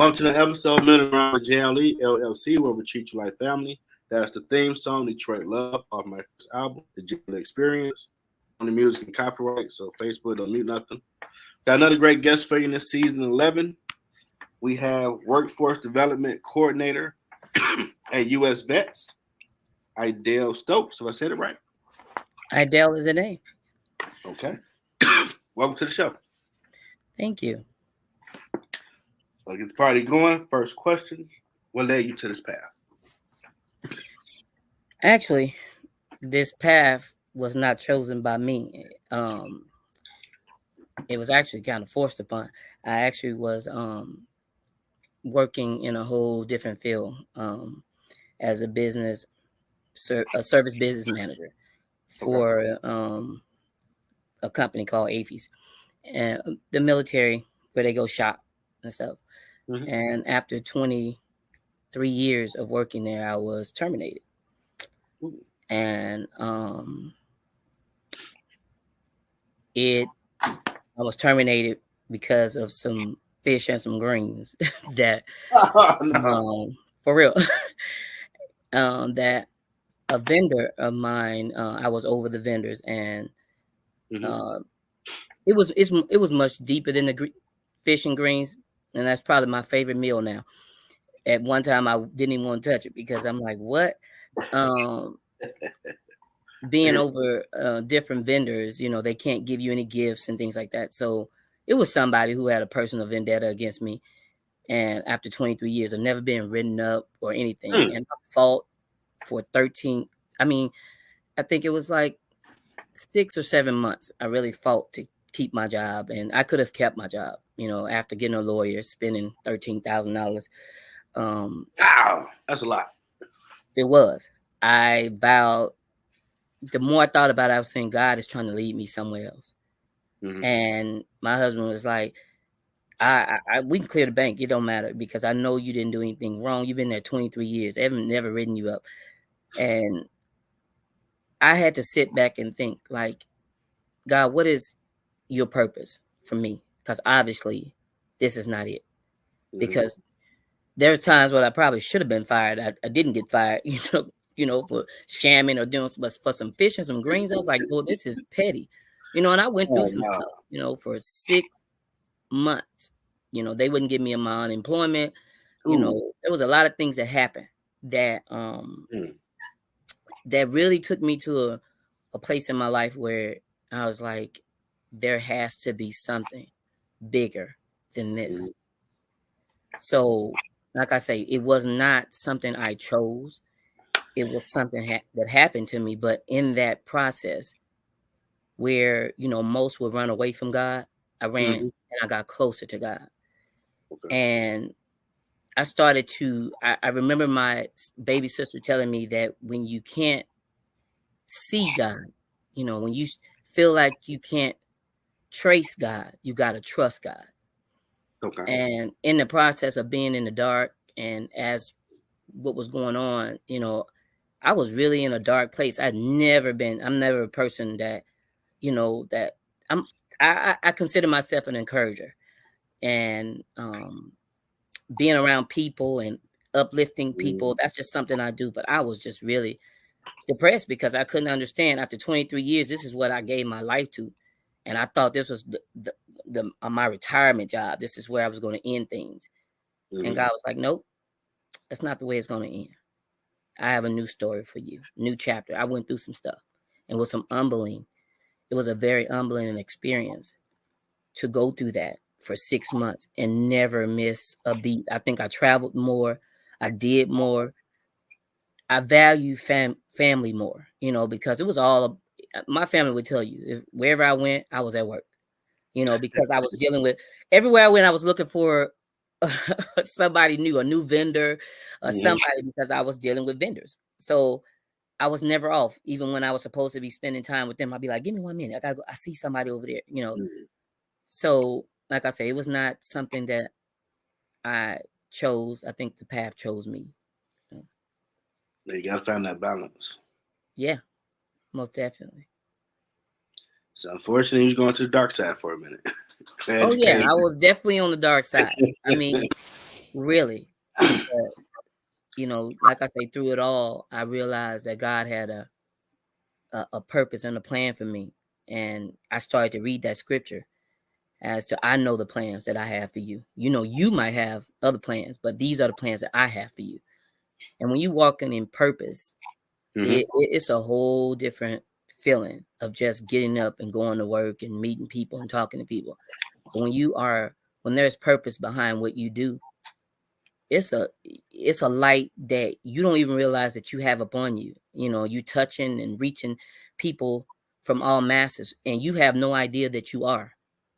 Welcome to the episode Minute Around with JLE L.L.C, where we treat you like family. That's the theme song, Detroit Love, off my first album, The JLE Experience. On the music and copyright, so Facebook don't mute nothing. Got another great guest for you in this season 11. We have Workforce Development Coordinator at U.S. Vets, Idell Stokes. Have I said it right? Idell is a name. Okay. Welcome to the show. Thank you. So get the party going. First question. What led you to this path? Actually, this path was not chosen by me. It was actually kind of forced upon. I actually was working in a whole different field as a service business manager for a company called AFES, and the military, where they go shop and stuff. Mm-hmm. And after 23 years of working there, I was terminated. Ooh. And I was terminated because of some fish and some greens that for real that a vendor of mine, I was over the vendors, and it was much deeper than the fish and greens, and that's probably my favorite meal now. At one time I didn't even want to touch it because I'm like, what? Being over different vendors, they can't give you any gifts and things like that. So it was somebody who had a personal vendetta against me. And after 23 years of never being written up or anything, and I fought for 13. I mean, I think it was like 6 or 7 months. I really fought to keep my job, and I could have kept my job, after getting a lawyer, spending $13,000. Wow, that's a lot. It was. I vowed. The more I thought about it, I was saying, God is trying to lead me somewhere else. Mm-hmm. And my husband was like, we can clear the bank. It don't matter, because I know you didn't do anything wrong. You've been there 23 years. I haven't never written you up. And I had to sit back and think, like, God, what is your purpose for me? Because obviously this is not it. Mm-hmm. Because there are times where I probably should have been fired. I didn't get fired, for shamming or doing, but for some fish and some greens, I was like, well, this is petty, and I went through some stuff, for 6 months. They wouldn't give me my unemployment. There was a lot of things that happened that that really took me to a place in my life where I was like, there has to be something bigger than this. So, like I say, it was not something I chose. It was something that happened to me. But in that process, where, most would run away from God, I ran and I got closer to God. Okay. And I started to, I remember my baby sister telling me that when you can't see God, when you feel like you can't trace God, you got to trust God. Okay. And in the process of being in the dark, and as what was going on, I was really in a dark place. I'm never a person that, that I consider myself an encourager, and being around people and uplifting people, that's just something I do. But I was just really depressed because I couldn't understand, after 23 years, this is what I gave my life to. And I thought this was my retirement job. This is where I was going to end things. Mm-hmm. And God was like, nope, that's not the way it's going to end. I have a new story for you, new chapter. I went through some stuff, and with some humbling. It was a very humbling experience to go through that for 6 months and never miss a beat. I think I traveled more. I did more. I value family more, because it was all, my family would tell you, wherever I went, I was at work, because I was dealing with, everywhere I went, I was looking for somebody new, a new vendor, somebody, because I was dealing with vendors. So I was never off. Even when I was supposed to be spending time with them, I'd be like, give me 1 minute. I gotta go. I see somebody over there, So, like I say, it was not something that I chose. I think the path chose me. You gotta find that balance. Yeah, most definitely. So unfortunately, you're going to the dark side for a minute. Oh yeah, I was definitely on the dark side. I mean, Really, but you know, like I say, through it all, I realized that God had a purpose and a plan for me, and I started to read that scripture as to I know the plans that I have for you. You know, you might have other plans, but these are the plans that I have for you. And when you walking in purpose, it's a whole different feeling of just getting up and going to work and meeting people and talking to people. But when there's purpose behind what you do, it's a light that you don't even realize that you have upon you. You know, you touching and reaching people from all masses, and you have no idea that you are,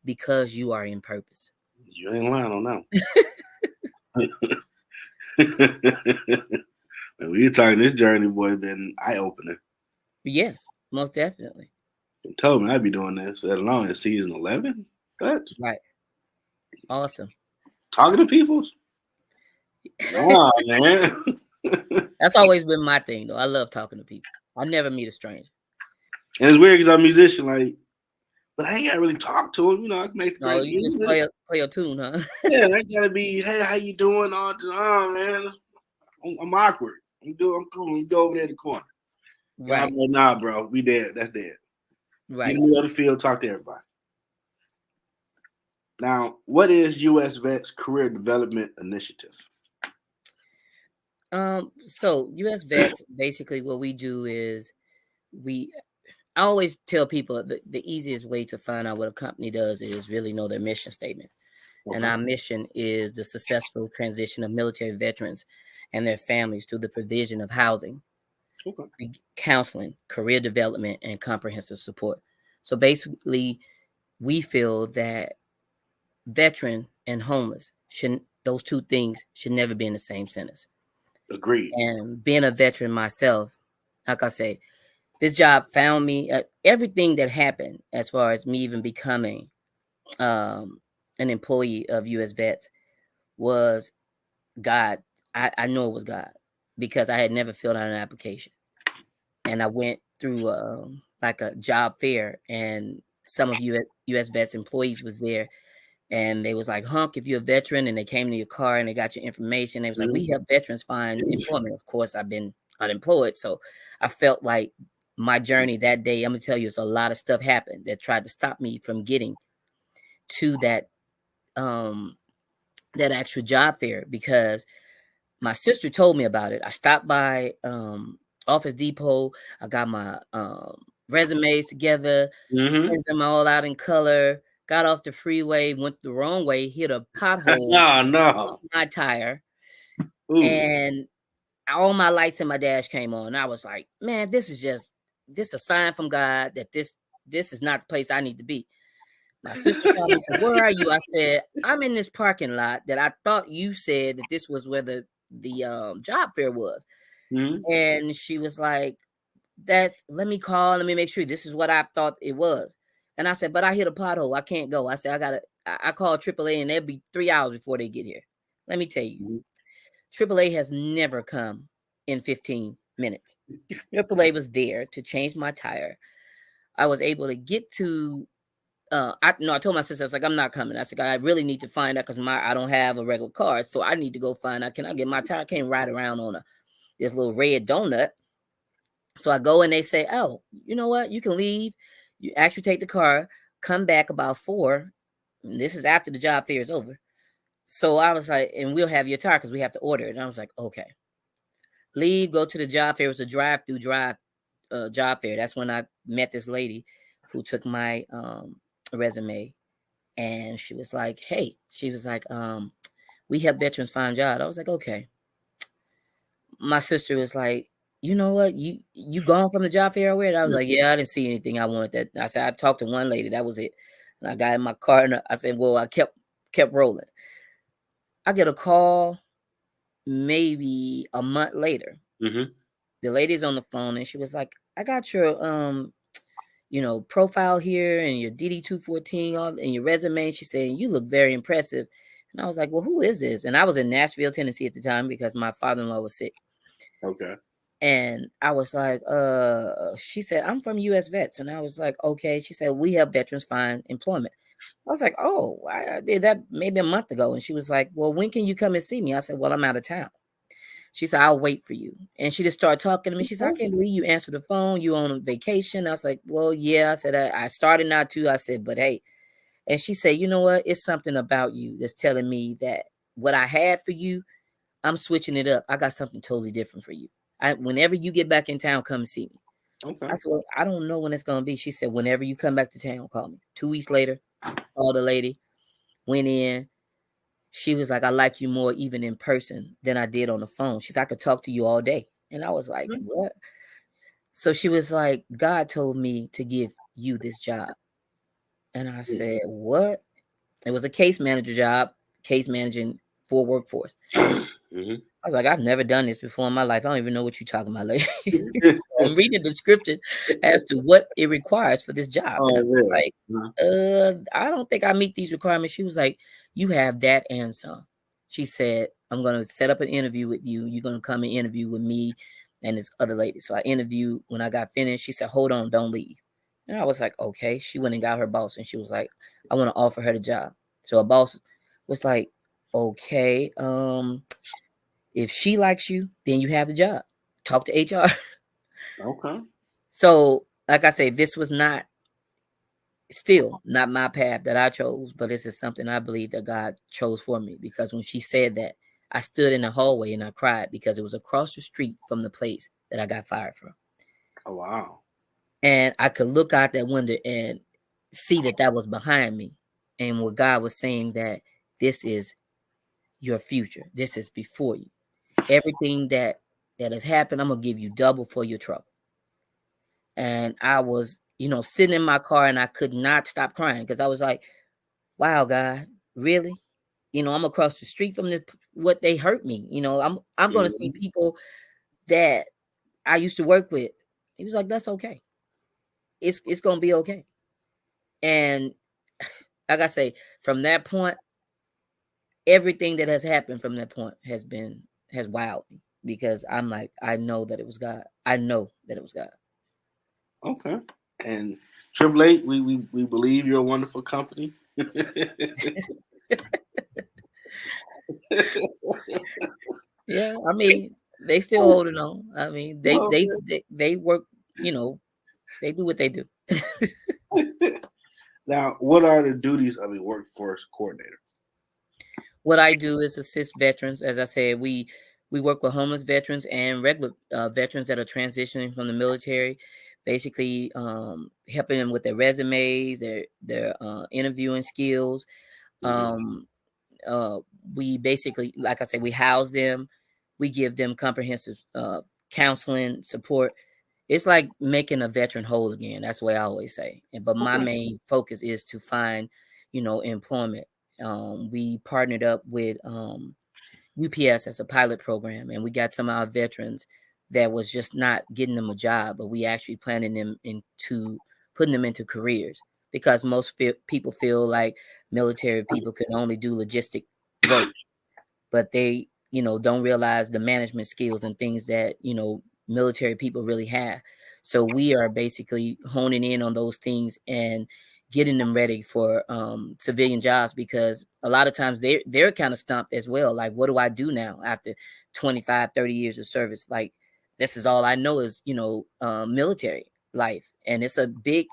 because you are in purpose. You ain't lying on that. When you talking this journey, boy, been eye opening. Yes, most definitely. You told me I'd be doing this, let alone in season 11. What? Right. Awesome. Talking to people? Nah, man. That's always been my thing, though. I love talking to people. I never meet a stranger. And it's weird because I'm a musician, like, but I ain't gotta really talk to him. You know, I can make the No, great you just music. play a tune, huh? Yeah, I gotta be, hey, how you doing? All the time, man. I'm awkward. I'm cool. You go over there in the corner. Right. I'm like, nah, bro, we dead. That's dead. Right. Get in the other field, talk to everybody. Now, what is U.S. Vets Career Development Initiative? So U.S. Vets, basically what we do is I always tell people the easiest way to find out what a company does is really know their mission statement. Okay. And our mission is the successful transition of military veterans and their families through the provision of housing, counseling, career development, and comprehensive support. So basically, we feel that veteran and homeless those two things should never be in the same sentence. Agreed. And being a veteran myself, like I say, this job found me. Everything that happened as far as me even becoming an employee of U.S. Vets was God. I know it was God, because I had never filled out an application, and I went through like a job fair, and some of U.S. Vets employees was there. And they was like, Hunk, if you're a veteran, and they came to your car and they got your information. They was like, we help veterans find employment. Of course, I've been unemployed. So I felt like my journey that day, I'm going to tell you, it's a lot of stuff happened that tried to stop me from getting to that actual job fair, because my sister told me about it. I stopped by Office Depot. I got my resumes together, printed them all out in color. Got off the freeway, went the wrong way, hit a pothole, lost my tire, and all my lights in my dash came on. I was like, man, this is a sign from God that this is not the place I need to be. My sister called me and said, where are you? I said, I'm in this parking lot that I thought you said that this was where the job fair was. And she was like, let me call, let me make sure this is what I thought it was. And I said, but I hit a pothole. I can't go. I said, I called AAA and they'll be 3 hours before they get here. Let me tell you, AAA has never come in 15 minutes. AAA was there to change my tire. I was able to get to, I told my sister, I was like, I'm not coming. I said, I really need to find out, because I don't have a regular car. So I need to go find out, can I get my tire? I can't ride around on this little red donut. So I go and they say, oh, you know what? You can leave. You actually take the car, come back about 4. And this is after the job fair is over. So I was like, and we'll have your tire because we have to order it. And I was like, okay. Leave, go to the job fair. It was a drive-through job fair. That's when I met this lady who took my resume. And she was like, hey, we help veterans find jobs. I was like, okay. My sister was like, you know what? You gone from the job fair or I was like, yeah, I didn't see anything I wanted. That I said, I talked to one lady, that was it. And I got in my car and I said, well, I kept rolling. I get a call maybe a month later. The lady's on the phone and she was like, I got your profile here and your DD-214 and your resume. She said, you look very impressive. And I was like, well, who is this? And I was in Nashville, Tennessee at the time because my father-in-law was sick. Okay. And I was like, she said, I'm from U.S. Vets. And I was like, okay. She said, we help veterans find employment. I was like, oh, I did that maybe a month ago. And she was like, well, when can you come and see me? I said, well, I'm out of town. She said, I'll wait for you. And she just started talking to me. She said, I can't believe you answered the phone. You on vacation. I was like, well, yeah. I said, I started not to. I said, but hey. And she said, you know what? It's something about you that's telling me that what I had for you, I'm switching it up. I got something totally different for you. Whenever you get back in town, come see me. Okay. I said, well, I don't know when it's going to be. She said, whenever you come back to town, call me. 2 weeks later, called the lady, went in. She was like, I like you more even in person than I did on the phone. She said, I could talk to you all day. And I was like, what? So she was like, God told me to give you this job. And I said, what? It was a case manager job, case managing for workforce. Mm-hmm. I was like, I've never done this before in my life. I don't even know what you're talking about. Like, so I'm reading the description as to what it requires for this job. And I was like, I don't think I meet these requirements. She was like, you have that and some. She said, I'm going to set up an interview with you. You're going to come and interview with me and this other lady. So I interviewed. When I got finished, she said, hold on, don't leave. And I was like, okay. She went and got her boss and she was like, I want to offer her the job. So her boss was like, okay, if she likes you, then you have the job. Talk to HR. Okay. So, like I say, this was still not my path that I chose, but this is something I believe that God chose for me, because when she said that, I stood in the hallway and I cried because it was across the street from the place that I got fired from. Oh, wow. And I could look out that window and see that was behind me. And what God was saying, that this is your future. This is before you. Everything that has happened, I'm going to give you double for your trouble. And I was, sitting in my car and I could not stop crying because I was like, wow, God, really? I'm across the street from this, what they hurt me. I'm going to see people that I used to work with. He was like, that's okay. It's going to be okay. And like I say, from that point, everything that has happened from that point has wowed me, because I'm like, I know that it was God. I know that it was God. Okay. And Triple Eight, we believe you're a wonderful company. Yeah, I mean, they still holding on. I mean, they work, they do what they do. Now, what are the duties of a workforce coordinator? What I do is assist veterans. As I said, we work with homeless veterans and regular veterans that are transitioning from the military, basically helping them with their resumes, their interviewing skills. We basically, like I said, we house them. We give them comprehensive counseling support. It's like making a veteran whole again. That's what I always say. But my main focus is to find, employment. We partnered up with UPS as a pilot program, and we got some of our veterans that was just not getting them a job, but we actually planning them into putting them into careers, because most people feel like military people can only do logistic work, but they, don't realize the management skills and things that, military people really have. So we are basically honing in on those things and getting them ready for civilian jobs, because a lot of times they're kind of stumped as well. Like, what do I do now after 25, 30 years of service? Like, this is all I know is, military life. And it's a big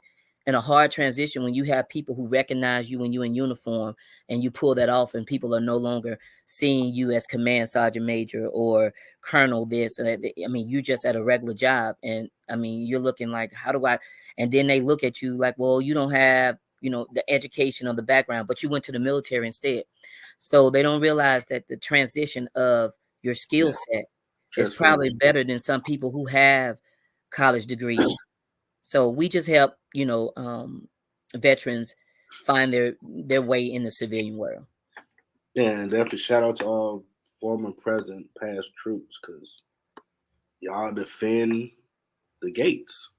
and a hard transition when you have people who recognize you when you're in uniform and you pull that off, and people are no longer seeing you as command sergeant major or colonel this. I mean, you just at a regular job. And I mean, you're looking like, how do I, and then they look at you like, well, you don't have, the education or the background, but you went to the military instead. So they don't realize that the transition of your skill set is probably better than some people who have college degrees. So we just help, veterans find their way in the civilian world. Yeah, and definitely shout out to all former, present, past troops, because y'all defend the gates.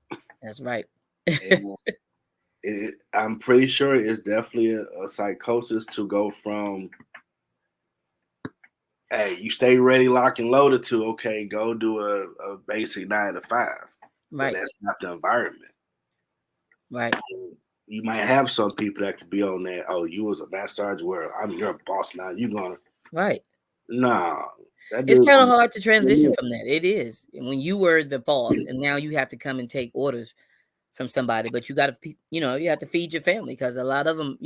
That's right. And I'm pretty sure it's definitely a psychosis to go from, hey, you stay ready, lock and loaded, to, okay, go do a basic 9 to 5. Right. But that's not the environment. Right. you might have some people that could be on that. Oh, you was a master sergeant. Where I'm your boss now. You gonna right. nah. That It's dude. kind of hard to transition from that. It is when you were the boss, and now you have to come and take orders from somebody. But you got to, you have to feed your family because a lot of them,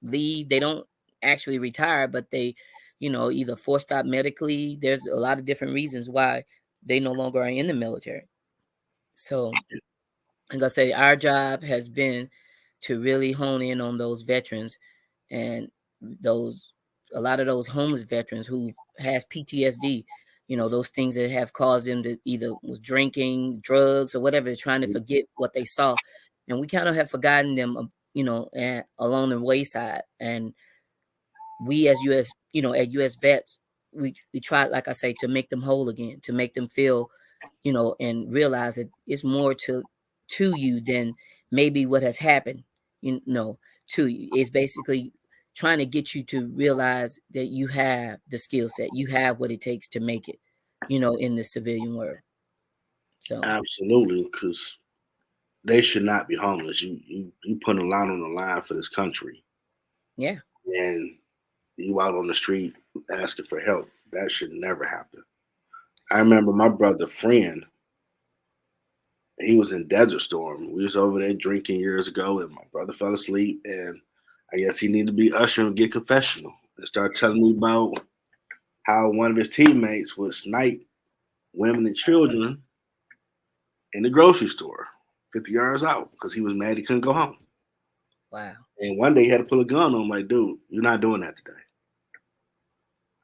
leave. They don't actually retire, but they, either forced out medically. There's a lot of different reasons why they no longer are in the military. So, like I say, our job has been to really hone in on those veterans and a lot of those homeless veterans who has PTSD, those things that have caused them to either was drinking, drugs, or whatever, trying to forget what they saw. And we kind of have forgotten them, along the wayside. And we as at US Vets, we try, like I say, to make them whole again, to make them feel, and realize that it's more to you than maybe what has happened, to you. It's basically trying to get you to realize that you have the skill set, you have what it takes to make it, in the civilian world. So Absolutely, because they should not be homeless. You putting a lot on the line for this country, yeah, and you out on the street asking for help. That should never happen. I remember my brother friend. He was in Desert Storm. We was over there drinking years ago, and my brother fell asleep, and I guess he needed to be ushered and get confessional and start telling me about how one of his teammates would snipe women and children in the grocery store, 50 yards out, because he was mad he couldn't go home. wow, And one day he had to pull a gun on him, like, dude, you're not doing that today.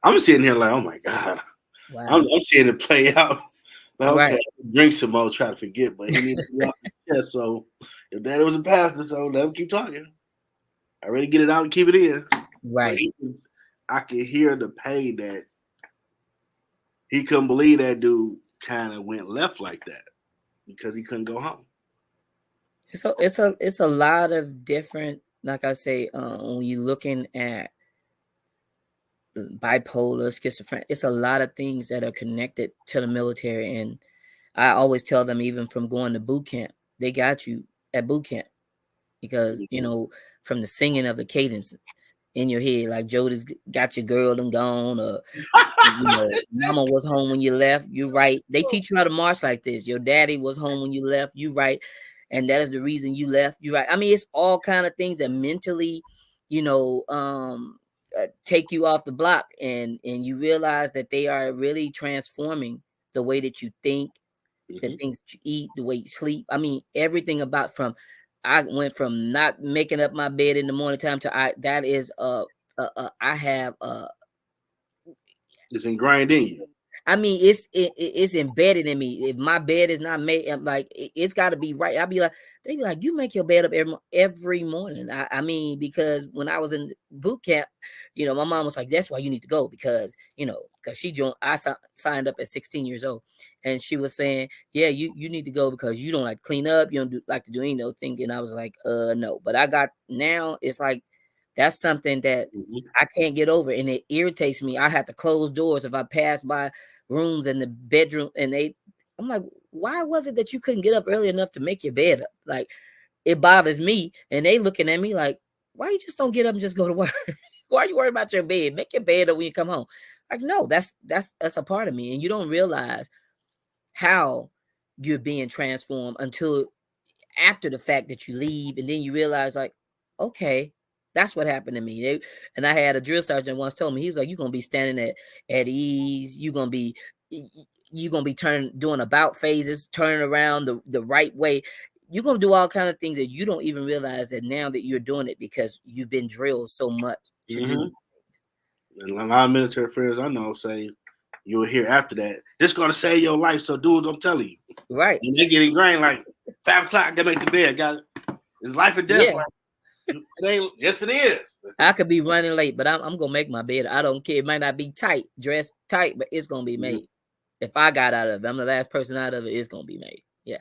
I'm sitting here like, oh my God. wow, I'm seeing it play out. Like, okay, right, drink some more, try to forget, but he needs to be off his chest. So if daddy was a pastor, so let him keep talking. I already get it out and keep it in. But right. I could hear the pain that he couldn't believe that dude kind of went left like that because he couldn't go home. So it's a lot of different, like I say, when you're looking at bipolar, schizophrenia, it's a lot of things that are connected to the military. And I always tell them, even from going to boot camp, they got you at boot camp because, from the singing of the cadences in your head, like Jody's got your girl and gone, or, mama was home when you left, you right. They teach you how to march like this. Your daddy was home when you left, you right. And that is the reason you left, you right. I mean, it's all kind of things that mentally, take you off the block, and you realize that they are really transforming the way that you think, the things that you eat, the way you sleep. I mean, everything about from I went from not making up my bed in the morning time to I have It's ingrained in you. I mean, it's embedded in me. If my bed is not made, I'm like, it's got to be right. I'll be like, they be like, you make your bed up every morning. I mean, because when I was in boot camp, my mom was like, that's why you need to go because she joined. Signed up at 16 years old, and she was saying, yeah, you need to go because you don't like clean up, you don't like to do any of those things. And I was like, no. But I got now. It's like that's something that I can't get over, and it irritates me. I have to close doors if I pass by rooms in the bedroom, and I'm like, why was it that you couldn't get up early enough to make your bed up? Like, it bothers me, and they looking at me like, why you just don't get up and just go to work? Why are you worried about your bed? Make your bed up when you come home. Like, no, that's a part of me, and you don't realize how you're being transformed until after the fact that you leave, and then you realize, like, okay, that's what happened to me. And I had a drill sergeant once told me, he was like, you're gonna be standing at ease, you're gonna be doing about phases, turning around the right way. You're gonna do all kind of things that you don't even realize that now that you're doing it because you've been drilled so much to do. And a lot of military friends I know say you'll hear after that, this gonna save your life, so do what I'm telling you. Right. And they get ingrained like 5 o'clock, they make the bed, got it's life or death. Yeah. Like, yes, it is. I could be running late, but I'm gonna make my bed. I don't care. It might not be dressed tight, but it's gonna be made. If I got out of it, I'm the last person out of it, it's gonna be made. Yeah.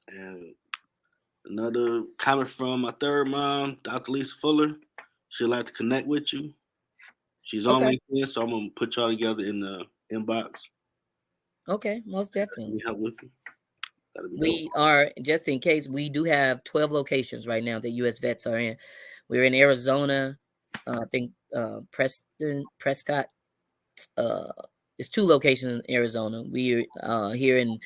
And another comment from my third mom, Dr. Lisa Fuller. She'd like to connect with you. She's on LinkedIn, so I'm gonna put y'all together in the inbox. Okay, most definitely. Help with you. We are, just in case, we do have 12 locations right now that U.S. vets are in. We're in Arizona, I think Prescott. It's 2 locations in Arizona. We're here in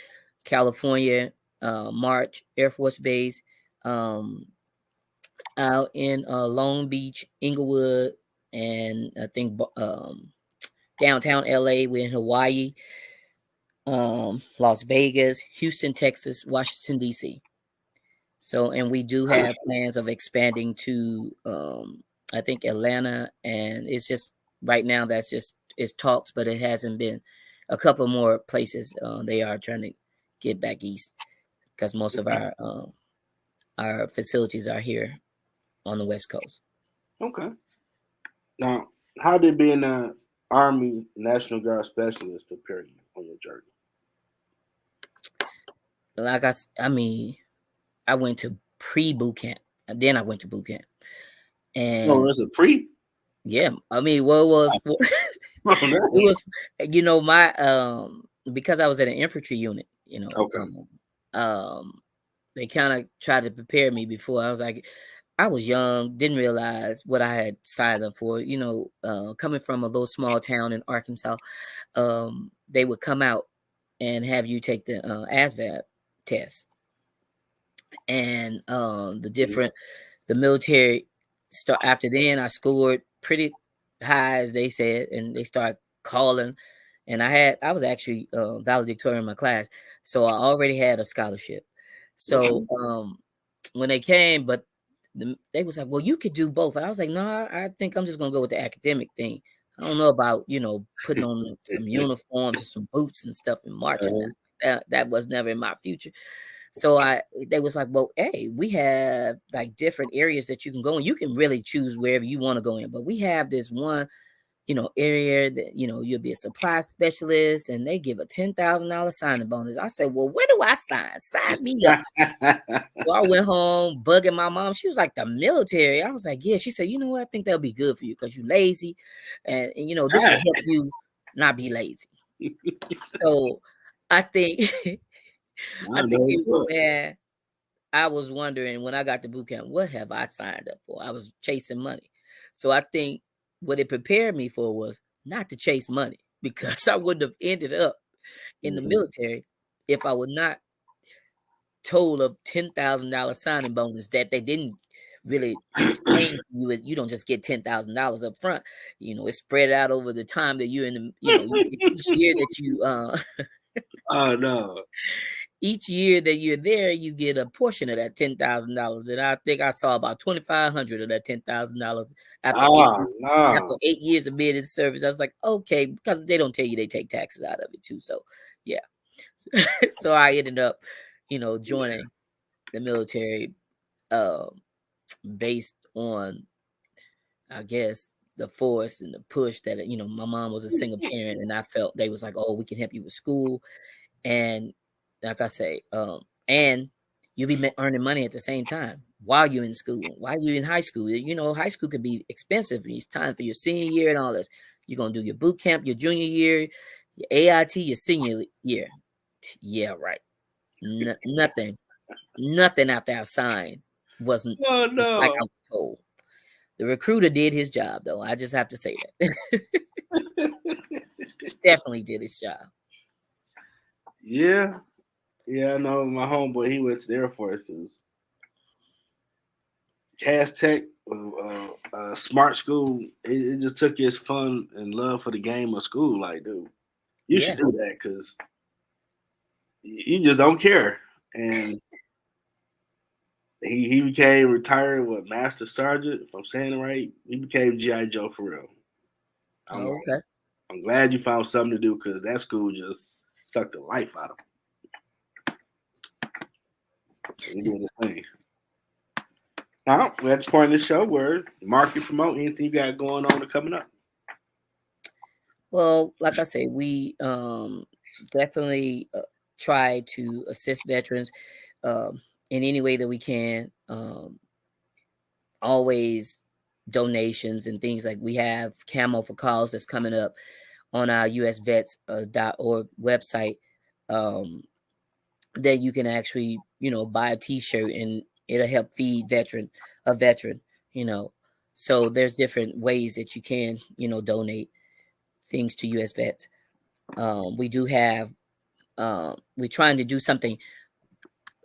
California, March Air Force Base, out in Long Beach, Inglewood, and I think downtown LA. We're in Hawaii, Las Vegas, Houston, Texas, Washington, D.C. So, and we do have plans of expanding to, I think, Atlanta, and it's just right now it's talks, but it hasn't been. A couple more places they are trying to get back east because most of our facilities are here on the West Coast. Okay. Now, how did being an Army National Guard specialist prepare you on your journey? Like I mean, I went to pre-boot camp, and then I went to boot camp. And it's a pre? Yeah, I mean, what was it was, my because I was at an infantry unit, Okay. They kind of tried to prepare me before. I was young, didn't realize what I had signed up for. Coming from a little small town in Arkansas, they would come out and have you take the ASVAB test, and the military start. After then, I scored pretty high, as they said, and they started calling. And I was actually valedictorian in my class, so I already had a scholarship. So when they came, but they was like, "Well, you could do both." And I was like, "No, I think I'm just gonna go with the academic thing. I don't know about putting on some uniforms and some boots and stuff and marching. That was never in my future." So they was like, "Well, hey, we have like different areas that you can go in. You can really choose wherever you want to go in, but we have this one, area that you'll be a supply specialist, and they give a $10,000 signing bonus." I said, "Well, where do I sign? Sign me up." So I went home bugging my mom. She was like, "The military?" I was like, "Yeah." She said, "You know what? I think that'll be good for you because you're lazy, and this will help you not be lazy." So I think. I think man, I was wondering when I got to boot camp, what have I signed up for? I was chasing money. So I think what it prepared me for was not to chase money, because I wouldn't have ended up in the military if I would not told a $10,000 signing bonus that they didn't really explain to you. You don't just get $10,000 up front. It's spread out over the time that you're in the, each year that you Oh no. Each year that you're there, you get a portion of that $10,000, and I think I saw about $2,500 of that $10,000 after 8 years of being in service. I was like, okay, because they don't tell you they take taxes out of it too. So yeah, so I ended up, joining the military, based on, I guess, the force and the push that my mom was a single parent, and I felt they was like, oh, we can help you with school. And like I say, and you'll be earning money at the same time while you're in school, while you're in high school. High school could be expensive. It's time for your senior year and all this. You're going to do your boot camp, your junior year, your AIT, your senior year. Yeah, right. Nothing after I signed wasn't like I was told. The recruiter did his job, though. I just have to say that. Definitely did his job. Yeah. Yeah, I know my homeboy, he went to the Air Force because Cass Tech, smart school, it just took his fun and love for the game of school. Like, dude, you should do that because you just don't care. And he became retired with Master Sergeant, if I'm saying it right. He became G.I. Joe for real. Okay. I'm glad you found something to do because that school just sucked the life out of him. He did his thing. Now, we're at the point in the show where market promote anything you got going on or coming up. Well, like I say, we definitely try to assist veterans in any way that we can. Always donations and things, like we have Camo for Cause that's coming up on our usvets.org website. that you can actually, buy a t-shirt and it'll help feed a veteran, you know. So there's different ways that you can, donate things to US vets. We do have, we're trying to do something.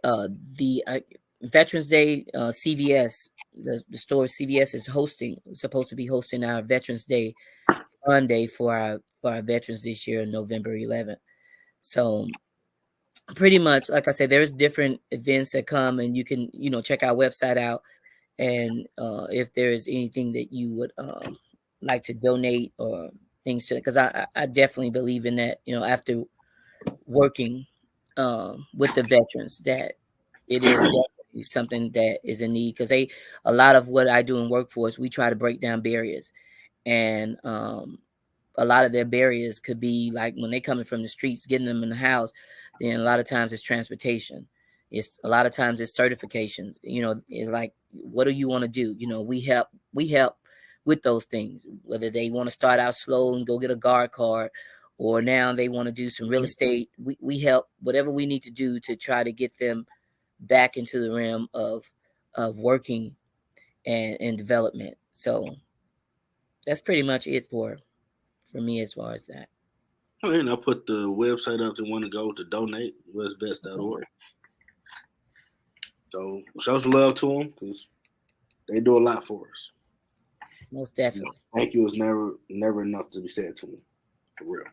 The Veterans Day, CVS, the store CVS is supposed to be hosting our Veterans Day Fun Day for our veterans this year, November 11th. So pretty much, like I said, there's different events that come, and you can, check our website out. And if there is anything that you would like to donate or things to, because I definitely believe in that, after working with the veterans, that it is definitely something that is a need, because a lot of what I do in workforce, we try to break down barriers. And a lot of their barriers could be like when they coming from the streets, getting them in the house. Then a lot of times it's transportation. It's a lot of times it's certifications. It's like, what do you want to do? We help with those things, whether they want to start out slow and go get a guard card, or now they want to do some real estate. We help whatever we need to do to try to get them back into the realm of working and development. So that's pretty much it for me as far as that. I mean, I put the website up if you want to go to donate, westvets.org. So show some love to them because they do a lot for us. Most definitely. Thank you is never enough to be said to them, for real.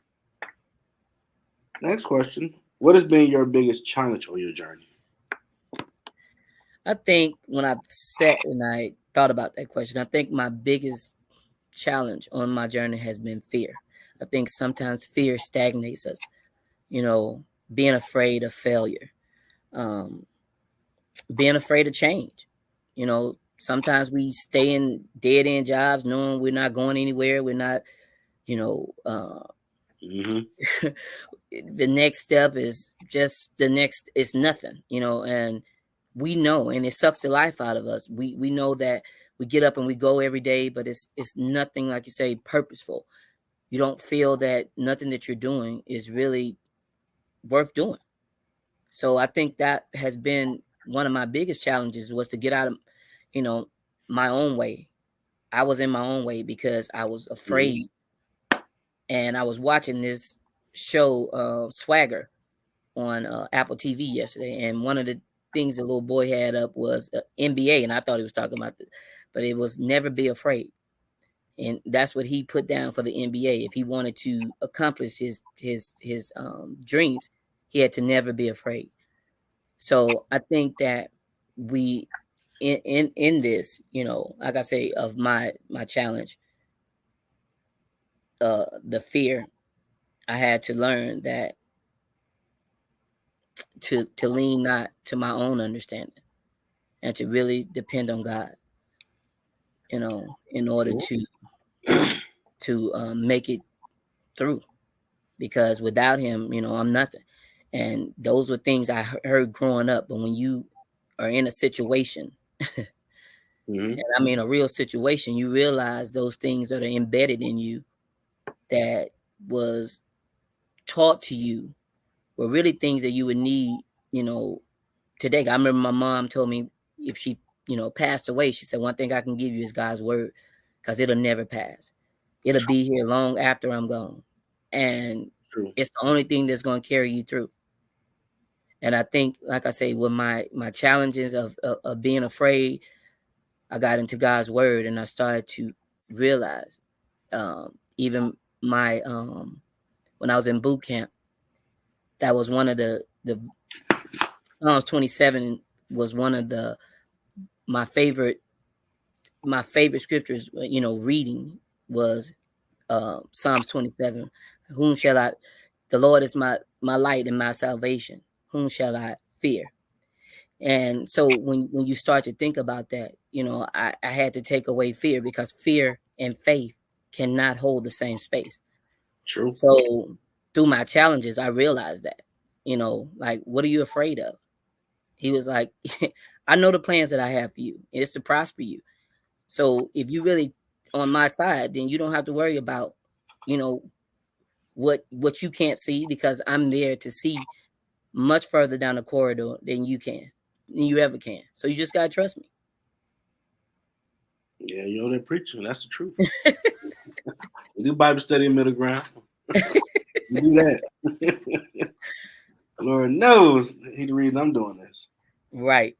Next question. What has been your biggest challenge on your journey? I think when I sat and I thought about that question, I think my biggest challenge on my journey has been fear. I think sometimes fear stagnates us, being afraid of failure, being afraid of change. Sometimes we stay in dead end jobs knowing we're not going anywhere. We're not, the next step is just the next, it's nothing, and we know, and it sucks the life out of us. We know that we get up and we go every day, but it's nothing, like you say, purposeful. You don't feel that nothing that you're doing is really worth doing. So I think that has been one of my biggest challenges, was to get out of, my own way. I was in my own way because I was afraid. And I was watching this show, Swagger, on Apple TV yesterday, and one of the things the little boy had up was NBA, and I thought he was talking about this, but it was never be afraid. And that's what he put down for the NBA. If he wanted to accomplish his dreams, he had to never be afraid. So I think that we in this, like I say, of my challenge, the fear, I had to learn that to lean not to my own understanding, and to really depend on God, in order to make it through. Because without him, I'm nothing. And those were things I heard growing up. But when you are in a situation, and I mean a real situation, you realize those things that are embedded in you, that was taught to you, were really things that you would need, today. I remember my mom told me, if she, passed away, she said, one thing I can give you is God's word, because it'll never pass. It'll be here long after I'm gone. And it's the only thing that's going to carry you through. And I think, like I say, with my challenges of being afraid, I got into God's word, and I started to realize, even my when I was in boot camp, that was one of the Psalms 27 was one of my favorite scriptures. Reading was Psalms 27. Whom shall I? The Lord is my light and my salvation. Whom shall I fear? And so when you start to think about that, I had to take away fear, because fear and faith cannot hold the same space. True. So through my challenges, I realized that, like, what are you afraid of? He was like, I know the plans that I have for you. It's to prosper you. So if you really on my side, then you don't have to worry about, what you can't see, because I'm there to see much further down the corridor than you ever can. So you just gotta trust me. Yeah, you know they're preaching. That's the truth. We do Bible study in middle ground. We do that. Lord knows He's the reason I'm doing this. Right.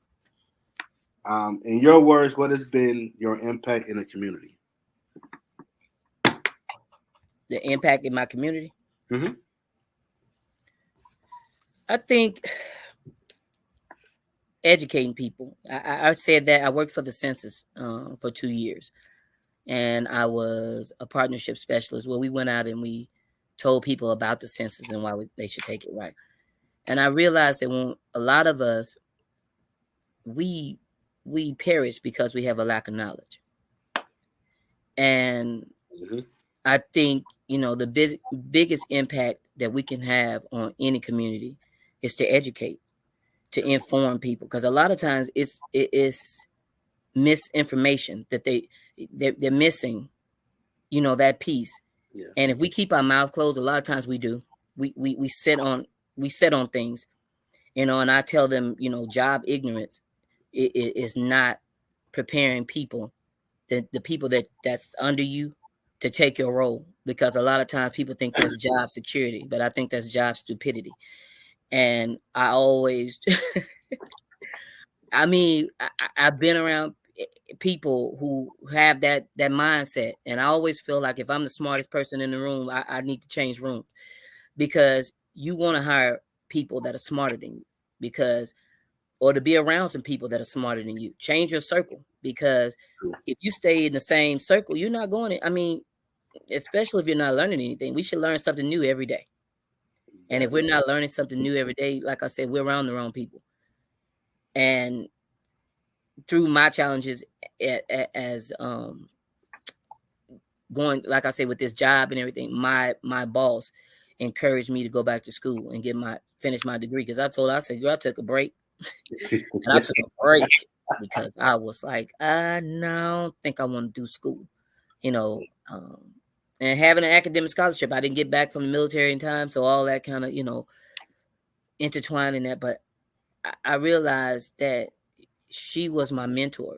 In your words, what has been your impact in the community? The impact in my community. Mm-hmm. I think educating people. I said that I worked for the census for 2 years, and I was a partnership specialist where we went out and we told people about the census and why they should take it right. And I realized that when a lot of us, we perish because we have a lack of knowledge. And I think, the biggest impact that we can have on any community is to educate, to inform people, because a lot of times it's misinformation that they're missing, that piece. Yeah. And if we keep our mouth closed, a lot of times we do. We sit on things, and I tell them, job ignorance is not preparing people, the people that's under you, to take your role, because a lot of times people think that's job security, but I think that's job stupidity. And I always, I mean, I've been around people who have that mindset, and I always feel like if I'm the smartest person in the room, I need to change rooms, because you want to hire people that are smarter than you, or to be around some people that are smarter than you. Change your circle, because if you stay in the same circle, you're not going to, I mean, especially if you're not learning anything. We should learn something new every day. And if we're not learning something new every day, like I said, we're around the wrong people. And through my challenges as going, like I said, with this job and everything, my boss encouraged me to go back to school and finish my degree. Because I said, girl, I took a break. And I took a break because I was like, I don't think I want to do school, and having an academic scholarship. I didn't get back from the military in time, so all that kind of, intertwined in that. But I realized that she was my mentor.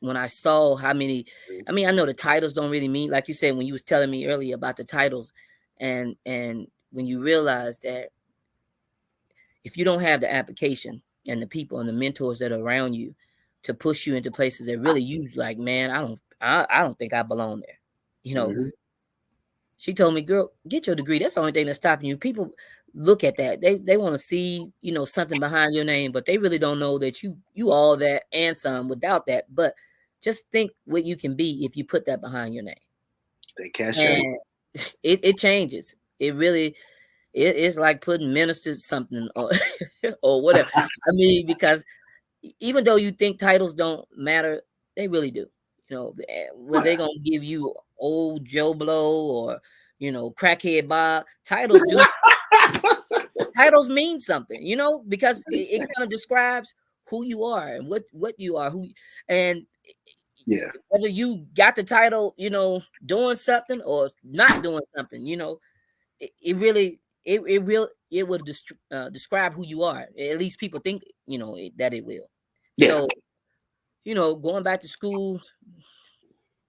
When I saw how many, I mean, I know the titles don't really mean, like you said, when you was telling me earlier about the titles, and when you realize that if you don't have the application and the people and the mentors that are around you to push you into places that really you like, man, I don't think I belong there. She told me, girl, get your degree. That's the only thing that's stopping you. People look at that. They want to see, something behind your name, but they really don't know that you all that and some without that. But just think what you can be if you put that behind your name. They cash and it changes. It really, it's like putting ministers something or or whatever. I mean, because even though you think titles don't matter, they really do. Were they gonna give you old Joe Blow or crackhead Bob? Titles do. Titles mean something, because it kind of describes who you are and what you are, and whether you got the title, doing something or not doing something, it really it would describe who you are. At least people think that it will. So going back to school,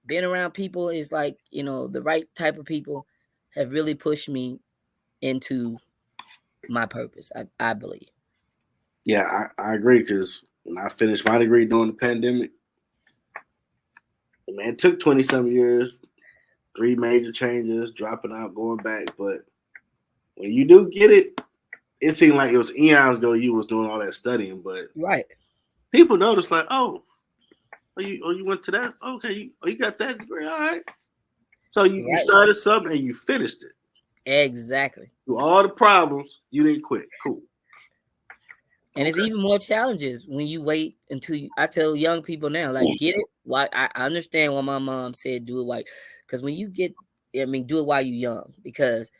being around people is like, the right type of people have really pushed me into my purpose, I believe. Yeah, I agree, because when I finished my degree during the pandemic, man, it took 20-some years, 3 major changes, dropping out, going back. But when you do get it, it seemed like it was eons ago you was doing all that studying. But right, people notice, like, you went to that? Okay, you got that degree, all right. So you started something and you finished it. Exactly. Through all the problems, you didn't quit. Cool. And it's even more challenges when you wait until I tell young people now, like, get it. Why I understand why my mom said do it because when you get, do it while you're young, because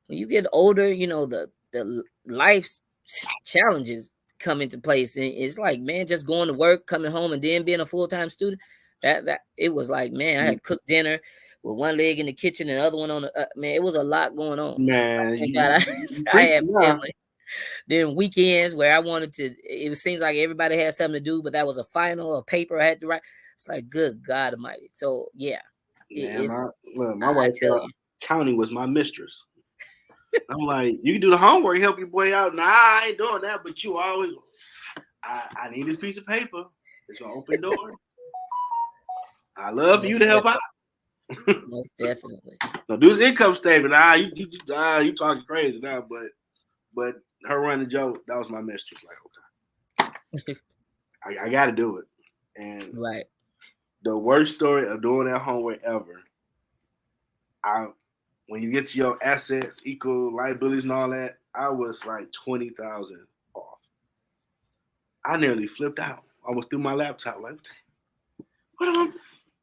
when you get older, the life challenges come into place, and it's like, man, just going to work, coming home, and then being a full-time student. That it was like, man, I had cooked dinner with one leg in the kitchen and the other one on the man. It was a lot going on. Man, I had family. Then weekends where I wanted to, it seems like everybody had something to do, but that was a final, a paper I had to write. It's like, good God Almighty. So yeah, Man, it's. my I wife tell you, counting was my mistress. I'm like, you can do the homework, help your boy out. Nah, I ain't doing that, but you always, I need this piece of paper. It's an open door. I love for you to help out. Most definitely. No, do this income statement. You talking crazy now, but her running joke, that was my mistress. Like, okay, I got to do it. And Right. the worst story of doing that homework ever, when you get to your assets, equal liabilities, and all that, I was like 20,000 off. I nearly flipped out. I was through my laptop, like, what am I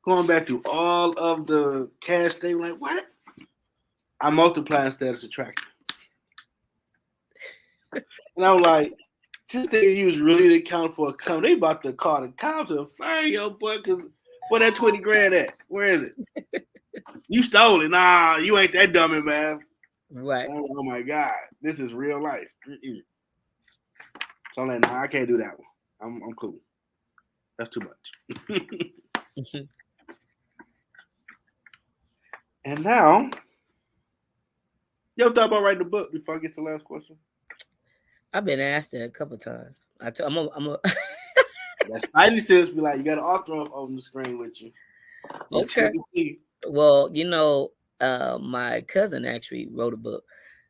going back through all of the cash statement? Like, what? I multiply instead of subtracting. And I was like, just think you was really accounting for a company. They about to call the cops and fire your boy because where that 20 grand at? Where is it? You stole it. Nah, you ain't that dummy, man. Right. Oh my God. This is real life. So I'm like, nah, I can't do that one. I'm cool. That's too much. And now, you ever thought about writing a book before I get to the last question? I've been asked that a couple of times. I'm a That's Spidey sense. Be like, you got an author on the screen with you. okay. See. Well, my cousin actually wrote a book.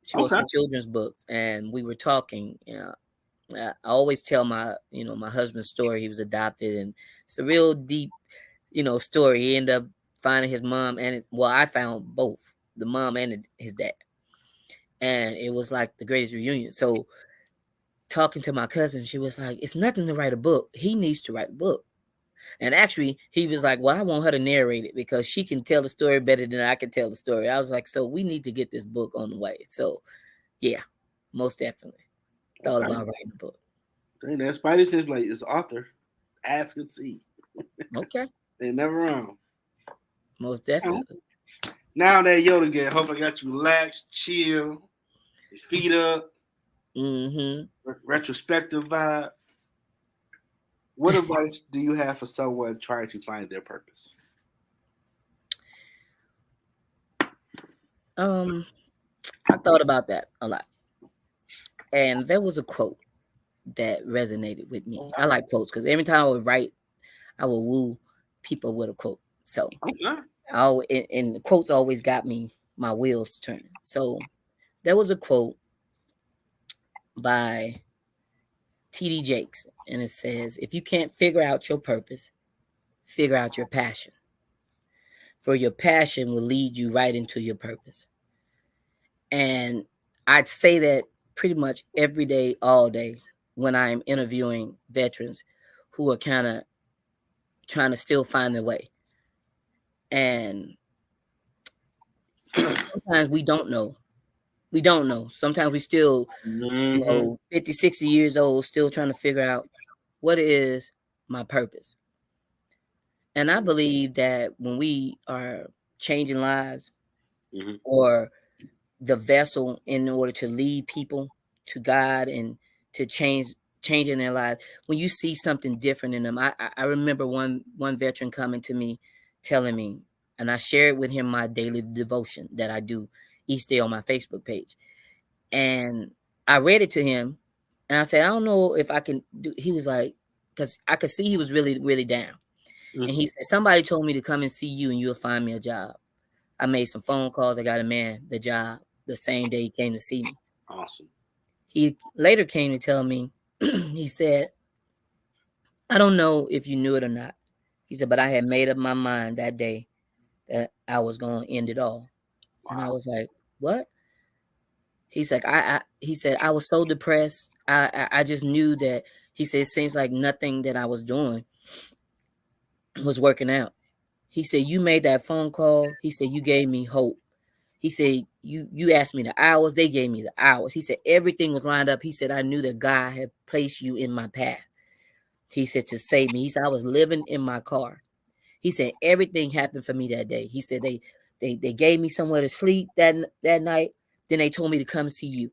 She wrote some children's books, and we were talking. I always tell my husband's story. He was adopted, and it's a real deep, story. He ended up finding his mom, and I found both the mom and his dad, and it was like the greatest reunion. So, talking to my cousin, she was like, "It's nothing to write a book. He needs to write a book." And actually, he was like, "Well, I want her to narrate it because she can tell the story better than I can tell the story." I was like, "So we need to get this book on the way." So, yeah, most definitely thought about writing a book. Dang, that Spidey says like it's author. Ask and see. Okay. They never wrong. Most definitely. Now that Yoda again, hope I got you relaxed, chill, your feet up, retrospective vibe. What advice do you have for someone trying to find their purpose? I thought about that a lot. And there was a quote that resonated with me. I like quotes because every time I would write, I would woo people with a quote. So, and the quotes always got me my wheels turning. So, there was a quote by T.D. Jakes, and it says, "If you can't figure out your purpose, figure out your passion. For your passion will lead you right into your purpose." And I'd say that pretty much every day, all day, when I'm interviewing veterans who are kind of trying to still find their way. And sometimes we don't know. We don't know. Sometimes we still, 50, 60 years old, still trying to figure out what is my purpose. And I believe that when we are changing lives or the vessel in order to lead people to God and to changing their lives, when you see something different in them, I remember one veteran coming to me telling me, and I shared with him my daily devotion that I do each day on my Facebook page. And I read it to him and I said, I don't know if I can do. He was like, because I could see he was really, really down. And he said, somebody told me to come and see you and you'll find me a job. I made some phone calls. I got a man the job the same day he came to see me. Awesome. He later came to tell me, he said, I don't know if you knew it or not. He said, but I had made up my mind that day that I was going to end it all. Wow. And I was like, what? He's like, he said, I was so depressed. I just knew that, he said, it seems like nothing that I was doing was working out. He said, you made that phone call. He said, you gave me hope. He said, you asked me the hours. They gave me the hours. He said, everything was lined up. He said, I knew that God had placed you in my path. He said, to save me. He said, I was living in my car. He said, everything happened for me that day. He said, they gave me somewhere to sleep that night. Then they told me to come see you.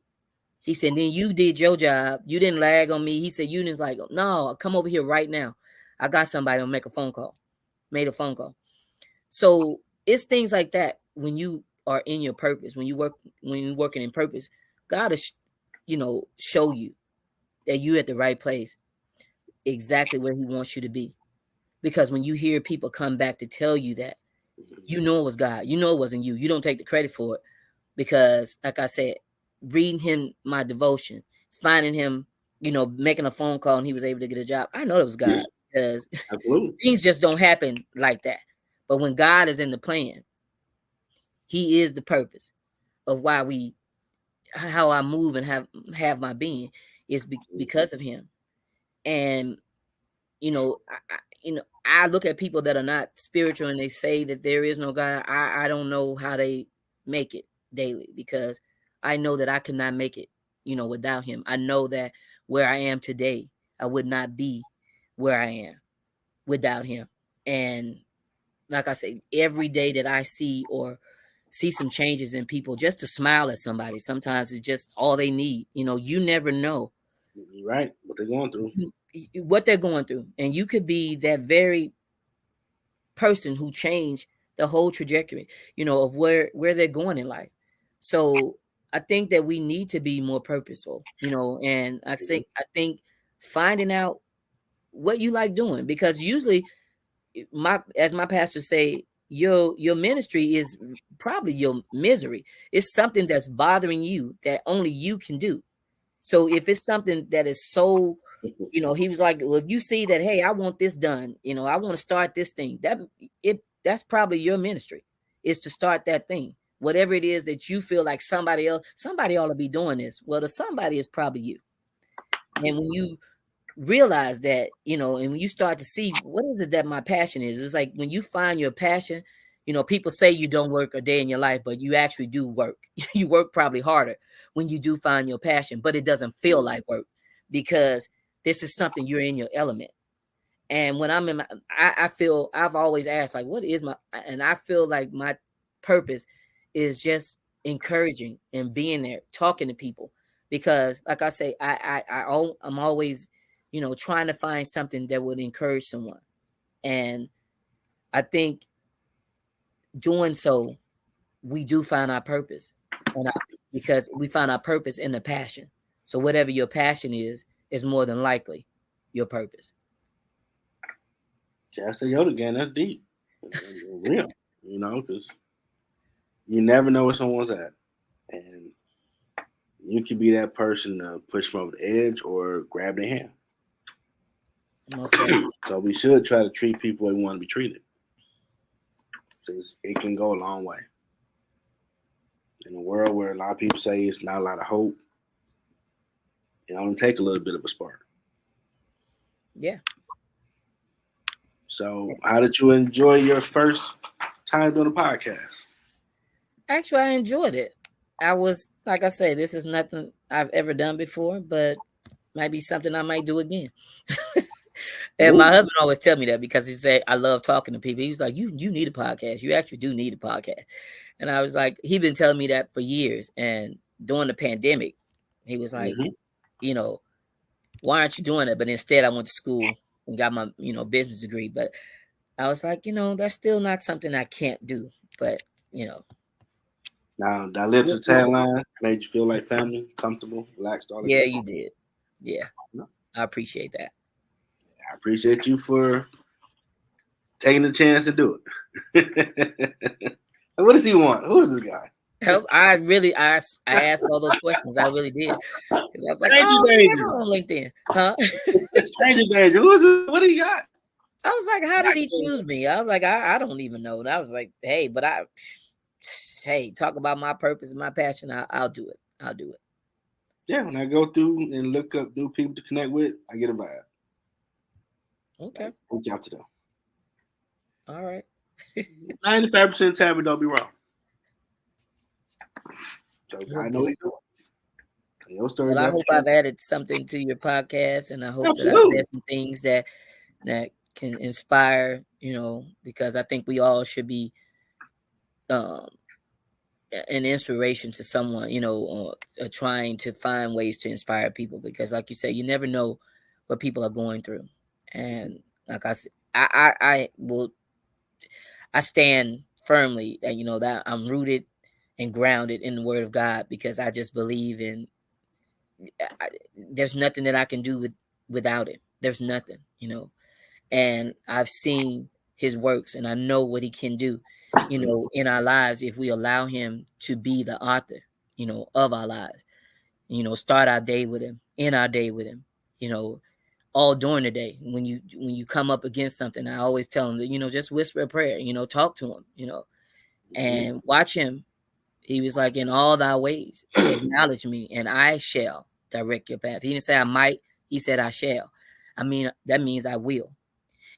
He said, then you did your job. You didn't lag on me. He said, you didn't like, no, come over here right now. I got somebody to make a phone call. Made a phone call. So it's things like that when you are in your purpose, when you're working in purpose, God is, show you that you're at the right place, exactly where he wants you to be. Because when you hear people come back to tell you that, you know it was God. You know it wasn't you. You don't take the credit for it. Because, like I said, reading him my devotion, finding him, making a phone call and he was able to get a job. I know it was God, because things just don't happen like that. But when God is in the plan, he is the purpose of how I move and have my being is because of him. And, I look at people that are not spiritual and they say that there is no God. I don't know how they make it daily, because I know that I could not make it, without him. I know that where I am today, I would not be where I am without him. And like I say, every day that I see some changes in people, just to smile at somebody, sometimes it's just all they need. You never know. You're right. What they're going through. And you could be that very person who changed the whole trajectory, of where they're going in life. So I think that we need to be more purposeful, and I think finding out what you like doing, because usually as my pastor say, your ministry is probably your misery. It's something that's bothering you that only you can do. So if it's something that is so, he was like, well, if you see that, hey, I want this done, I want to start this thing, that's probably your ministry, is to start that thing. Whatever it is that you feel like somebody ought to be doing this. Well, the somebody is probably you. And when you realize that, and when you start to see what is it that my passion is, it's like when you find your passion, people say you don't work a day in your life, but you actually do work. You work probably harder when you do find your passion, but it doesn't feel like work, because this is something you're in your element. And when I'm in I feel, I've always asked, like, what is and I feel like my purpose is just encouraging and being there, talking to people, because like I say, I'm always, trying to find something that would encourage someone. And I think doing so, we do find our purpose, because we find our purpose in the passion. So whatever your passion is more than likely your purpose. That's the Yoda again. That's deep. Real, because you never know where someone's at, and you can be that person to push them over the edge or grab their hand. So we should try to treat people the way we want to be treated, because it can go a long way. In a world where a lot of people say it's not a lot of hope, it only takes a little bit of a spark. Yeah. So, how did you enjoy your first time doing a podcast? Actually, I enjoyed it. I was, like I say, this is nothing I've ever done before, but might be something I might do again. And my husband always tell me that, because he said, I love talking to people. He was like, you need a podcast. You actually do need a podcast. And I was like, he'd been telling me that for years. And during the pandemic, he was like, why aren't you doing it? But instead I went to school and got my, business degree. But I was like, that's still not something I can't do. But, Now, that lips and tagline made you feel like family, comfortable, relaxed, all that. Yeah, you did. Yeah. I appreciate that. I appreciate you for taking the chance to do it. What does he want? Who is this guy? I asked all those questions. I really did. Because I was like, on LinkedIn. Huh? Stranger Danger. Who is it? What do you got? I was like, how did he choose me? I was like, I don't even know. And I was like, hey, talk about my purpose and my passion. I'll do it. I'll do it. Yeah, when I go through and look up new people to connect with, I get a vibe. Okay. Reach out to them. All right. 95% of the time, it don't be wrong. So I know what you're doing. Well, I hope I've added something to your podcast, and I hope that I've said some things that can inspire, because I think we all should be an inspiration to someone, trying to find ways to inspire people, because like you said, you never know what people are going through. And like I said, I stand firmly that, that I'm rooted and grounded in the word of God, because I just believe in, there's nothing that I can do without it. There's nothing, and I've seen his works, and I know what he can do, in our lives, if we allow him to be the author, of our lives, start our day with him, end our day with him, all during the day. When you come up against something, I always tell him that, just whisper a prayer, talk to him, and watch him. He was like, in all thy ways, acknowledge me, and I shall direct your path. He didn't say I might, he said I shall. I mean, that means I will.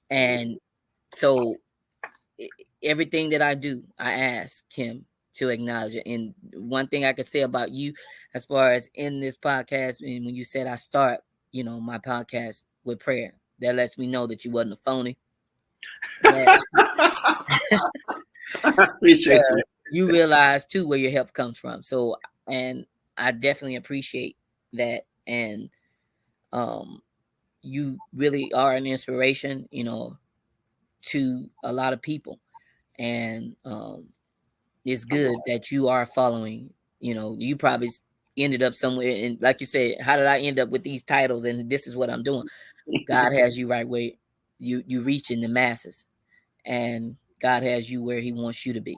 And so everything that I do, I ask him to acknowledge it. And one thing I could say about you, as far as in this podcast, and when you said I start, my podcast with prayer, that lets me know that you wasn't a phony. I appreciate that. You realize too where your help comes from. So, and I definitely appreciate that. And you really are an inspiration, to a lot of people. And it's good that you are following. You probably ended up somewhere, and like you said, how did I end up with these titles? And this is what I'm doing. God has you right where you reaching the masses, and God has you where he wants you to be.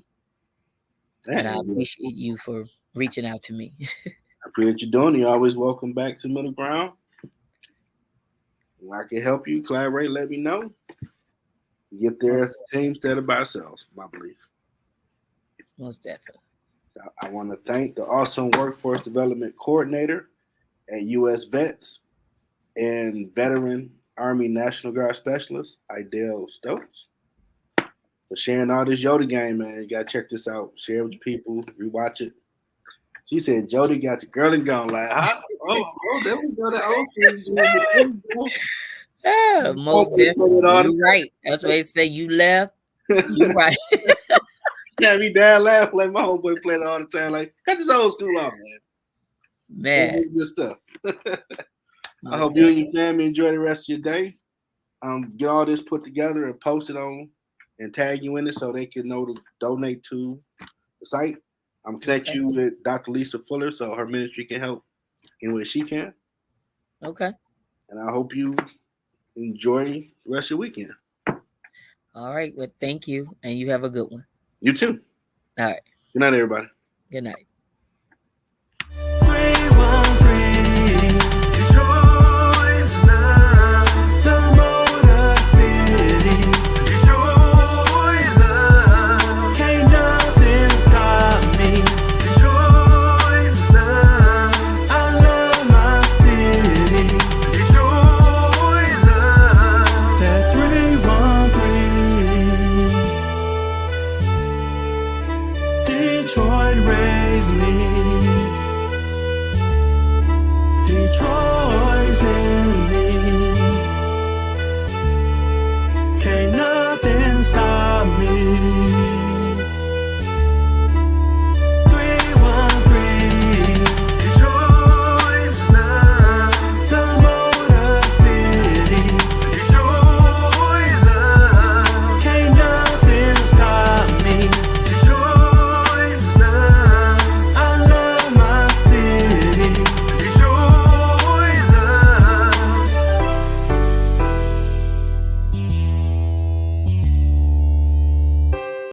And I appreciate you for reaching out to me. I appreciate you doing. You're always welcome back to Middle Ground. If I can help you, collaborate, let me know. Get there as a team instead of by ourselves, my belief. Most definitely. I want to thank the awesome Workforce Development Coordinator at U.S. Vets and Veteran Army National Guard Specialist, Idell Stokes, for sharing all this Yoda game, man. You got to check this out. Share it with your people. Rewatch it. She said, Jody got your girl and gone. Like, huh? There we go. That old school. Yeah, most definitely. You're right. That's why they say you left. You're right. Yeah, me dad laugh like my homeboy played all the time. Like, cut this old school off, man. Man. Good stuff. I hope you and your family enjoy the rest of your day. Get all this put together and post it on and tag you in it so they can know to donate to the site. I'm connect you with Dr. Lisa Fuller so her ministry can help in what she can. Okay. And I hope you enjoy the rest of your weekend. All right. Well, thank you. And you have a good one. You too. All right. Good night, everybody. Good night.